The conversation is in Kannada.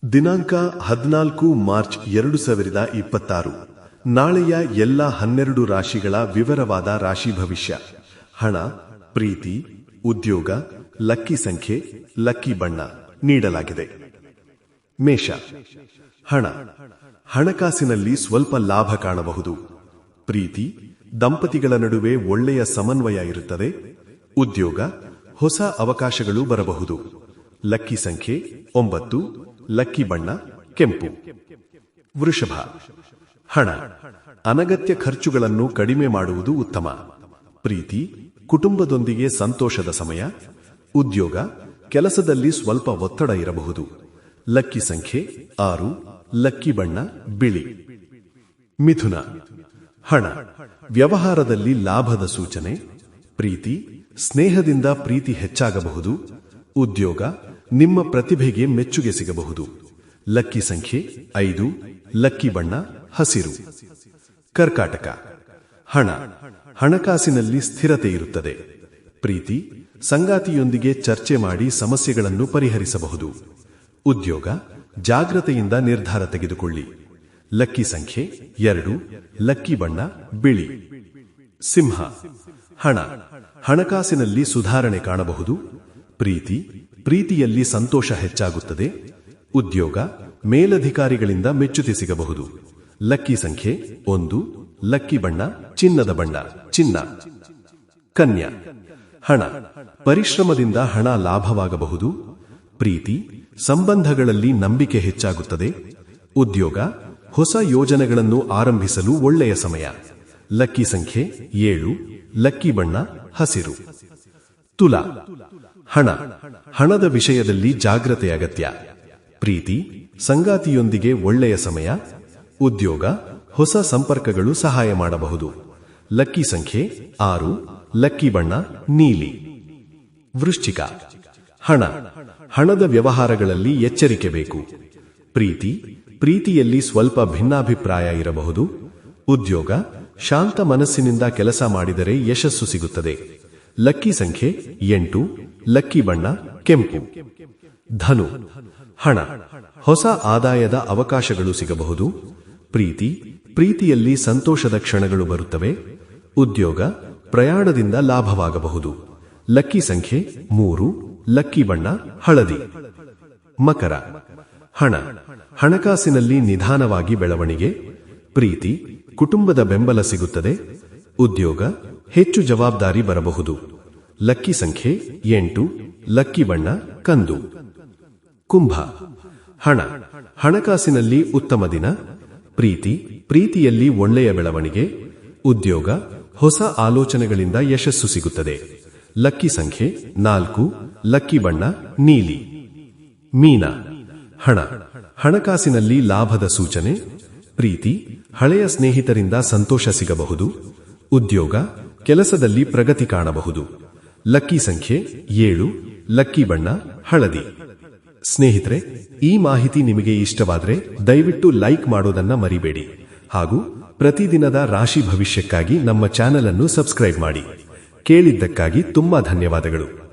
ದಿನಾಂಕ 14 ಮಾರ್ಚ್ 2026. ನಾಳೆಯ ಎಲ್ಲ 12 ರಾಶಿಗಳ ವಿವರವಾದ ರಾಶಿ ಭವಿಷ್ಯ. ಹಣ, ಪ್ರೀತಿ, ಉದ್ಯೋಗ, ಲಕ್ಕಿ ಸಂಖ್ಯೆ, ಲಕ್ಕಿ ಬಣ್ಣ ನೀಡಲಾಗಿದೆ. ಮೇಷ. ಹಣ. ಹಣಕಾಸಿನಲ್ಲಿ ಸ್ವಲ್ಪ ಲಾಭ ಕಾಣಬಹುದು. ಪ್ರೀತಿ, ದಂಪತಿಗಳ ನಡುವೆ ಒಳ್ಳೆಯ ಸಮನ್ವಯ ಇರುತ್ತದೆ. ಉದ್ಯೋಗ, ಹೊಸ ಅವಕಾಶಗಳು ಬರಬಹುದು. ಲಕ್ಕಿ ಸಂಖ್ಯೆ 9, ಲಕ್ಕಿ ಬಣ್ಣ ಕೆಂಪು. ವೃಷಭ. ಹಣ. ಅನಗತ್ಯ ಖರ್ಚುಗಳನ್ನು ಕಡಿಮೆ ಮಾಡುವುದು ಉತ್ತಮ. ಪ್ರೀತಿ, ಕುಟುಂಬದೊಂದಿಗೆ ಸಂತೋಷದ ಸಮಯ. ಉದ್ಯೋಗ, ಕೆಲಸದಲ್ಲಿ ಸ್ವಲ್ಪ ಒತ್ತಡ ಇರಬಹುದು. ಲಕ್ಕಿ ಸಂಖ್ಯೆ 6, ಲಕ್ಕಿ ಬಣ್ಣ ಬಿಳಿ. ಮಿಥುನ. ಹಣ. ವ್ಯವಹಾರದಲ್ಲಿ ಲಾಭದ ಸೂಚನೆ. ಪ್ರೀತಿ, ಸ್ನೇಹದಿಂದ ಪ್ರೀತಿ ಹೆಚ್ಚಾಗಬಹುದು. ಉದ್ಯೋಗ, ನಿಮ್ಮ ಪ್ರತಿಭೆಗೆ ಮೆಚ್ಚುಗೆ ಸಿಗಬಹುದು. ಲಕ್ಕಿ ಸಂಖ್ಯೆ 5, ಲಕ್ಕಿ ಬಣ್ಣ ಹಸಿರು. ಕರ್ಕಾಟಕ. ಹಣ. ಹಣಕಾಸಿನಲ್ಲಿ ಸ್ಥಿರತೆ ಇರುತ್ತದೆ. ಪ್ರೀತಿ, ಸಂಗಾತಿಯೊಂದಿಗೆ ಚರ್ಚೆ ಮಾಡಿ ಸಮಸ್ಯೆಗಳನ್ನು ಪರಿಹರಿಸಬಹುದು. ಉದ್ಯೋಗ, ಜಾಗ್ರತೆಯಿಂದ ನಿರ್ಧಾರ ತೆಗೆದುಕೊಳ್ಳಿ. ಲಕ್ಕಿ ಸಂಖ್ಯೆ 2, ಲಕ್ಕಿ ಬಣ್ಣ ಬಿಳಿ. ಸಿಂಹ. ಹಣ. ಹಣಕಾಸಿನಲ್ಲಿ ಸುಧಾರಣೆ ಕಾಣಬಹುದು. ಪ್ರೀತಿ, ಪ್ರೀತಿಯಲ್ಲಿ ಸಂತೋಷ ಹೆಚ್ಚಾಗುತ್ತದೆ. ಉದ್ಯೋಗ, ಮೇಲಧಿಕಾರಿಗಳಿಂದ ಮೆಚ್ಚುಗೆ ಸಿಗಬಹುದು. ಲಕ್ಕಿ ಸಂಖ್ಯೆ 1, ಲಕ್ಕಿ ಬಣ್ಣ ಚಿನ್ನದ ಬಣ್ಣ ಚಿನ್ನ. ಕನ್ಯಾ. ಹಣ. ಪರಿಶ್ರಮದಿಂದ ಹಣ ಲಾಭವಾಗಬಹುದು. ಪ್ರೀತಿ, ಸಂಬಂಧಗಳಲ್ಲಿ ನಂಬಿಕೆ ಹೆಚ್ಚಾಗುತ್ತದೆ. ಉದ್ಯೋಗ, ಹೊಸ ಯೋಜನೆಗಳನ್ನು ಆರಂಭಿಸಲು ಒಳ್ಳೆಯ ಸಮಯ. ಲಕ್ಕಿ ಸಂಖ್ಯೆ 7, ಲಕ್ಕಿ ಬಣ್ಣ ಹಸಿರು. ತುಲಾ. ಹಣ. ಹಣದ ವಿಷಯದಲ್ಲಿ ಜಾಗ್ರತೆ ಅಗತ್ಯ. ಪ್ರೀತಿ, ಸಂಗಾತಿಯೊಂದಿಗೆ ಒಳ್ಳೆಯ ಸಮಯ. ಉದ್ಯೋಗ, ಹೊಸ ಸಂಪರ್ಕಗಳು ಸಹಾಯ ಮಾಡಬಹುದು. ಲಕ್ಕಿ ಸಂಖ್ಯೆ 6, ಲಕ್ಕಿ ಬಣ್ಣ ನೀಲಿ. ವೃಶ್ಚಿಕ. ಹಣ. ಹಣದ ವ್ಯವಹಾರಗಳಲ್ಲಿ ಎಚ್ಚರಿಕೆ ಬೇಕು. ಪ್ರೀತಿ, ಪ್ರೀತಿಯಲ್ಲಿ ಸ್ವಲ್ಪ ಭಿನ್ನಾಭಿಪ್ರಾಯ ಇರಬಹುದು. ಉದ್ಯೋಗ, ಶಾಂತ ಮನಸ್ಸಿನಿಂದ ಕೆಲಸ ಮಾಡಿದರೆ ಯಶಸ್ಸು ಸಿಗುತ್ತದೆ. ಲಕ್ಕಿ ಸಂಖ್ಯೆ 8, ಲಕ್ಕಿ ಬಣ್ಣ ಕೆಂಪು. ಧನು. ಹಣ. ಹೊಸ ಆದಾಯದ ಅವಕಾಶಗಳು ಸಿಗಬಹುದು. ಪ್ರೀತಿ, ಪ್ರೀತಿಯಲ್ಲಿ ಸಂತೋಷದ ಕ್ಷಣಗಳು ಬರುತ್ತವೆ. ಉದ್ಯೋಗ, ಪ್ರಯಾಣದಿಂದ ಲಾಭವಾಗಬಹುದು. ಲಕ್ಕಿ ಸಂಖ್ಯೆ 3, ಲಕ್ಕಿ ಬಣ್ಣ ಹಳದಿ. ಮಕರ. ಹಣ. ಹಣಕಾಸಿನಲ್ಲಿ ನಿಧಾನವಾಗಿ ಬೆಳವಣಿಗೆ. ಪ್ರೀತಿ, ಕುಟುಂಬದ ಬೆಂಬಲ ಸಿಗುತ್ತದೆ. ಉದ್ಯೋಗ, ಹೆಚ್ಚು ಜವಾಬ್ದಾರಿ ಬರಬಹುದು. ಲಕ್ಕಿ ಸಂಖ್ಯೆ 8, ಲಕ್ಕಿ ಬಣ್ಣ ಕಂದು. ಕುಂಭ. ಹಣ. ಹಣಕಾಸಿನಲ್ಲಿ ಉತ್ತಮ ದಿನ. ಪ್ರೀತಿ, ಪ್ರೀತಿಯಲ್ಲಿ ಒಳ್ಳೆಯ ಬೆಳವಣಿಗೆ. ಉದ್ಯೋಗ, ಹೊಸ ಆಲೋಚನೆಗಳಿಂದ ಯಶಸ್ಸು ಸಿಗುತ್ತದೆ. ಲಕ್ಕಿ ಸಂಖ್ಯೆ 4, ಲಕ್ಕಿ ಬಣ್ಣ ನೀಲಿ. ಮೀನ. ಹಣ. ಹಣಕಾಸಿನಲ್ಲಿ ಲಾಭದ ಸೂಚನೆ. ಪ್ರೀತಿ, ಹಳೆಯ ಸ್ನೇಹಿತರಿಂದ ಸಂತೋಷ ಸಿಗಬಹುದು. ಉದ್ಯೋಗ, ಕೆಲಸದಲ್ಲಿ ಪ್ರಗತಿ ಕಾಣಬಹುದು. ಲಕ್ಕಿ ಸಂಖ್ಯೆ 7, ಲಕ್ಕಿ ಬಣ್ಣ ಹಳದಿ. ಸ್ನೇಹಿತರೆ, ಈ ಮಾಹಿತಿ ನಿಮಗೆ ಇಷ್ಟವಾದರೆ ದಯವಿಟ್ಟು ಲೈಕ್ ಮಾಡೋದನ್ನ ಮರಿಬೇಡಿ. ಹಾಗೂ ಪ್ರತಿದಿನದ ರಾಶಿ ಭವಿಷ್ಯಕ್ಕಾಗಿ ನಮ್ಮ ಚಾನೆಲ್ ಅನ್ನು ಸಬ್ಸ್ಕ್ರೈಬ್ ಮಾಡಿ. ಕೇಳಿದ್ದಕ್ಕಾಗಿ ತುಂಬಾ ಧನ್ಯವಾದಗಳು.